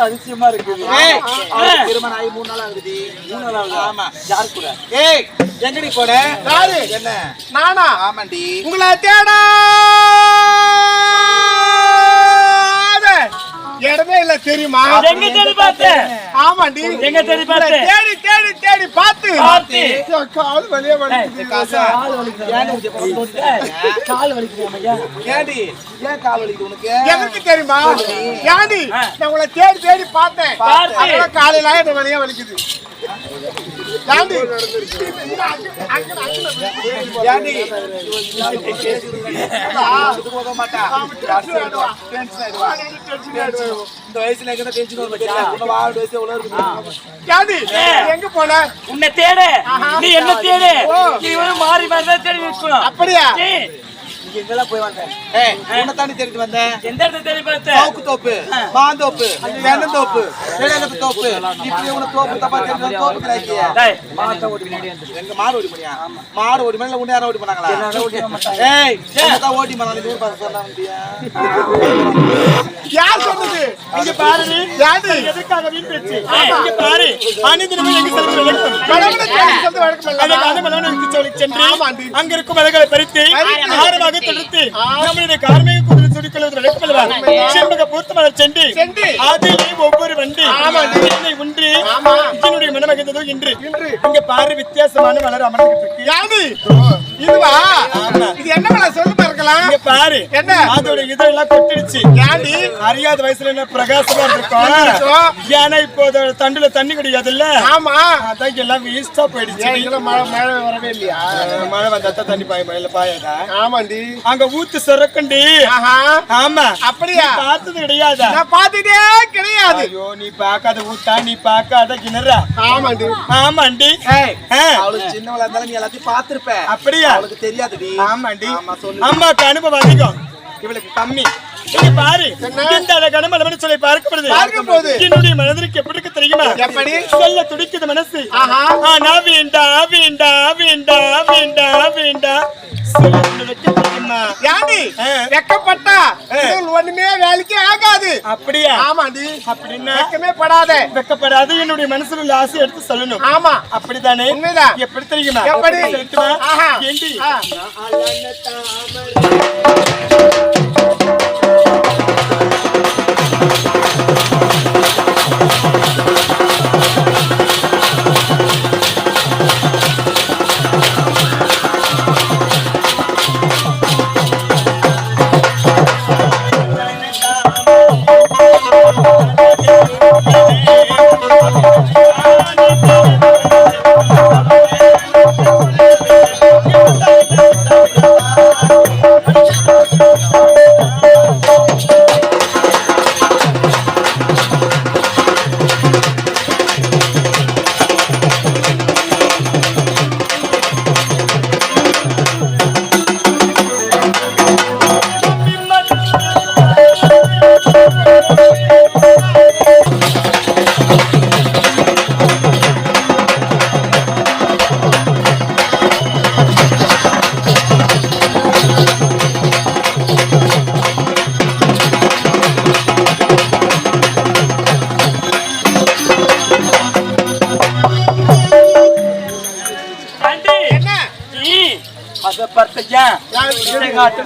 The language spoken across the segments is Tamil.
அதிசயமா இருக்குது. திருமணம் ஆகி 3 நாள் ஆகுது. 3 நாள் ஆமா. யாரு கூட? ஏய் எங்கடி போற? யாரு? என்ன? நானா? ஆமாண்டி. உங்களை தேடா இடமே இல்ல தெரியுமா? எங்க தேடி பார்த்தேன்? ஆமாண்டி. எங்க தேடி பார்த்தேன்? தேடி தேடி தேடி பார்த்து கால் வலிய வலிக்குது. கால் வலிக்குது. கால் வலிக்குது ஐயா. ஏண்டி ஏன் கால் வலிக்குது உனக்கு? எனக்கு தெரியுமா? ஏண்டி நான் உங்களை தேடி தேடி பார்த்தேன். அதனால காலையில இந்த வலிய வலிக்குது. ஏண்டி ஏண்டி போக மாட்டா. இந்த வயசுல எங்க டென்ஷன் வரும் பத்தியா? உன்ன வாடு வயசு எவ்வளவு இருக்கு? யாதி எங்க போன? உன்னை தேடு. நீ என்ன தேடு? நீ ஒரு மாறி மாறி தேடி நிக்கணும். அப்படியே நீ எங்கலாம் போய் வந்த? ஏய் உன்னை தாண்டி தேடி வந்தேன். எந்த இடத்துல தேடி பார்த்த? தோப்பு தோப்பு, மாந்தோப்பு, தென்னந்தோப்பு, தோப்பு, தோப்பு. இப்படி உன தோப்பு தப்பா தேடி தோப்பு கிராக்கியா? டேய் மாட்ட ஓடி முன்னாடி வந்து. எங்க மாடு ஓடி போறியா? மாடு ஓடி மேல உன்னை யாரோ ஓடி போனாங்களா? என்ன ஓடி மாட்டாங்க. ஏய் நான் ஓடி மானால ஊர் பாஸ் சொன்னாங்கடியா. யார் சொன்னது? இங்க பாரு. யாரு எதுக்காக வீண் பேச்சு? இங்க பாரு. ஆனந்தமே எங்க செல்வது வழக்கம். கடவுளே தேடி சொல்றது வழக்கம் இல்ல. அதே மலவனுக்கு சொல்லி சென்று அங்க இருக்கும் மலகளை பறித்து ஆரமாக தொடுத்து நம்மளுடைய கார்மிக குதிரை சுடிக்கிறது வழக்கல்வார். செம்பக பூத்து மலர் சென்று அதிலே ஒவ்வொரு வண்டி என்னை ஒன்று இதனுடைய மனமகிழ்ந்ததோ இன்று இங்க பாரு வித்தியாசமான மலர் அமர்ந்துட்டு இருக்கு. யாரு இதுவா? இது என்ன மலர் சொல்லு பாருங்க. பார்க்கலாம். இங்க பாரு. என்ன? அதோட இதெல்லாம் கொட்டிடுச்சு. ஏண்டி? அறியாத வயசுல என்ன பிரகாசமா இருக்கும். ஏன்னா இப்போ தண்டுல தண்ணி குடிக்காதுல்ல. ஆமா. அதான் எல்லாம் வேஸ்டா போயிடுச்சு. இதெல்லாம் மழை வரவே இல்லையா? மழை வந்தா தண்ணி பாயாதா? ஆமாண்டி. அங்க ஊத்து சுரக்கண்டி. ஆமா. அப்படியா? பார்த்தது கிடையாதா? நான் பார்த்ததே கிடையாது. ஐயோ, நீ பார்க்காத ஊத்தா, நீ பார்க்காத கிணறா? ஆமாண்டி. ஆமாண்டி. அவளுக்கு சின்னவளா இருந்தாலும் நீ எல்லாத்தையும் பார்த்திருப்ப. அப்படியா? அவளுக்கு தெரியாதுடி. ஆமாண்டி. அம்மாக்கு அனுபவம் அதிகம், இவளுக்கு கம்மி. இங்க பாரு, இந்த அழகான மனமனை சொல்லி பார்க்கப்படுது. என்னுடைய மனதிற்கு எப்படி இருக்கு தெரியுமா? எப்படி? சொல்ல துடிக்குது மனசு. ஆனா வேண்டா வேண்டா வேண்டா வேண்டா வேண்டா வெக்கப்பட்டா ஒண்ணுமே வேலைக்கு ஆகாது. அப்படியா? ஆமாண்டி. அப்படின்னா வெக்கமே படாத. வெக்கப்படாத என்னுடைய மனசுல உள்ள ஆசை எடுத்து சொல்லணும். ஆமா, அப்படித்தானே? உண்மைதான். எப்படி தெரியுமா? எப்படி? ஏண்டி?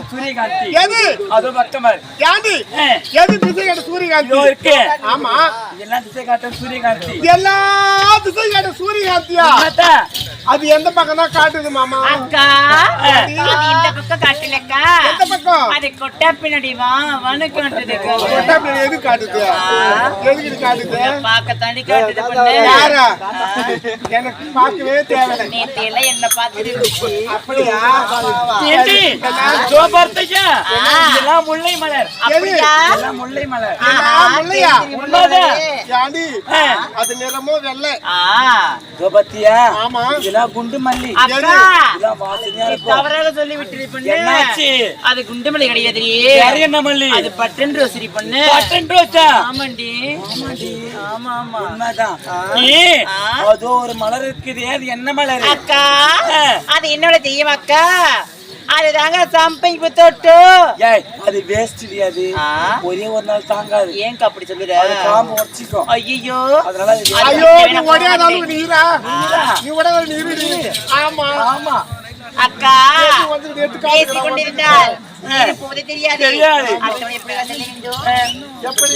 சூரியகாந்தி அது பக்கமாரு. சூரியகாந்தி இருக்கு. ஆமா, எல்லாம் திசை காட்டும் சூரியகாந்தி. எல்லா திசை காட்டும் சூரியகாந்தியா? அது எந்த பக்கம் தான் காட்டுது மாமா? அக்கா, அது இந்த பக்கம் காட்டலக்கா. எந்த பக்கம்? அது கொட்டா பின்னாடி வா வனக்கு காட்டுதுக்கா. கொட்டா பின்னாடி எது காட்டுது? எதுக்கு காட்டுது? பாக்க தாண்டி காட்டுது பொண்ணு. யாரா? எனக்கு பார்க்கவே தேவையில்லை. நேத்து எல்லாம் என்ன பார்த்துட்டு இருந்துச்சு. அப்படியா? ஏண்டி? ஜோபர்த்தையா? இதெல்லாம் முல்லை மலர். அப்படியா? இதெல்லாம் முல்லை மலர். முல்லையா? உண்மைதான். ஏண்டி? அது நிறமோ வெள்ளை. ஜோபர்த்தியா? ஆமா. இதெல்லாம் குண்டு மல்லி. அக்கா, இதெல்லாம் வாசனையா இருக்கும். தவறாக சொல்லி விட்டுடி பொண்ணு. என்னாச்சு? அது குண்டு மல்லி கிடையாதுடி. வேற என்ன மல்லி? அது பட்டன் ரோசரி பொண்ணு. பட்டன் ரோஸா? ஆமாண்டி. ஆமா ஆமா. உண்மைதான். அதோ ஒரு மலர் இருக்குது. அது என்ன மலர்? அக்கா, அது என்னோட தெரியும் அக்கா. அதுதாங்க சம்பங்கி புத்தோட்டு. ஏய், அது வேஸ்ட் அது. ஒரே ஒரு நாள் தாங்காது. ஏங்க அப்படி சொல்லுற? அது காம்பு உடைச்சிக்கும். ஐயோ, அதனால ஐயோ, நீ ஓடியாதாலும் நீரா? நீ ஓடாத நீரு. ஆமா ஆமா. அக்கா, வந்து எடுத்து பேசி கொண்டிருந்தால் போதே தெரியாது. தெரியாது. அடுத்தவன் எப்படி வந்து நின்றோ? எப்படி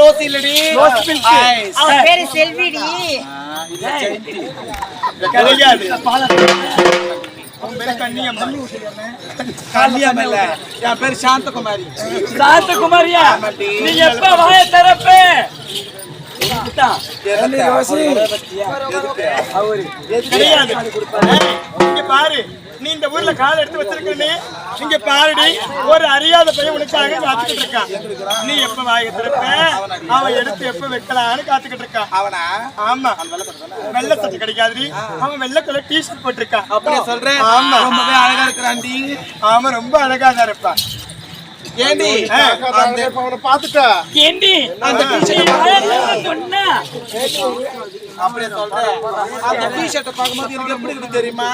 ரோஸ் இல்லடி அவன் பேரு செல்விடி. கிடையாது. அவன் பேரு கன்னியம்மா. கல்யாணம் இல்ல, என் பேரு சாந்தகுமாரி. சாந்தகுமாரியா? நீ எப்ப வாய திறப்ப? கிடையாது. இங்க பாரு, நீ இந்த ஊர்ல கால் எடுத்து வச்சிருக்கே, இங்க பாருடி, ஒரு அறியாத பையன் உனக்காக காத்துக்கிட்டு இருக்கான். நீ எப்ப வாய திறப்ப, அவன் எடுத்து எப்ப வைக்கலான்னு காத்துக்கிட்டு இருக்கான். அவனா? ஆமா, வெள்ளை சட்டை கிடைக்காது, அவன் வெள்ளை கலர் டிஷர்ட் போட்டிருக்கான். அப்படியே சொல்றேன். ஆமா, ரொம்பவே அழகா இருக்கிறான்டி. ஆமா, ரொம்ப அழகா தான் இருப்பான். ஏண்டி அவனை பாத்துட்டா ஏண்டி அந்த நீ வாய திறன்னு சொன்னா? அப்படியே சொல்றேன். அந்த டிஷர்ட்டை பார்க்கும்போது எனக்கு எப்படி இருக்கு தெரியுமா?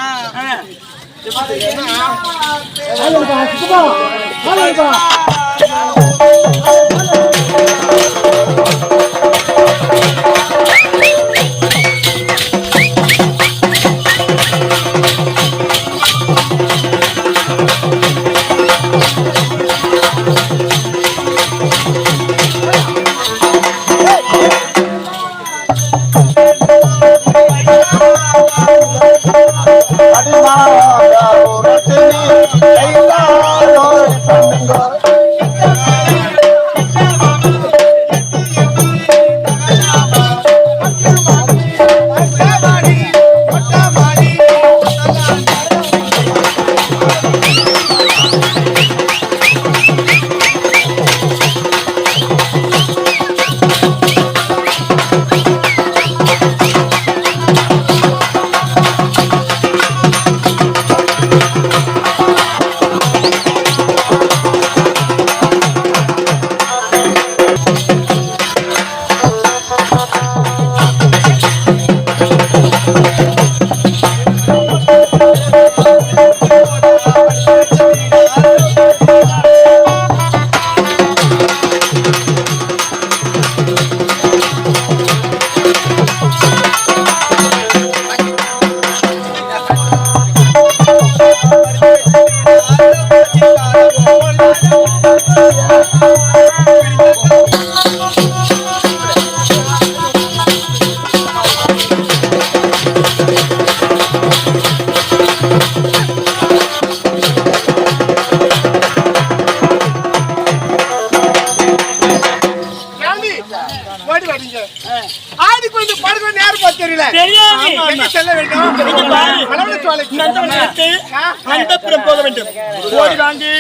ஆடி கொஞ்சம் படுக்க நேரம் பார்த்து தெரியல. தெரியாது. எங்க செல்ல வேண்டும்? இங்க பாரு, மலவளச்சாலைக்கு நந்தவனத்துக்கு அந்தப்புறம் போக வேண்டும். ஓடி வாங்கி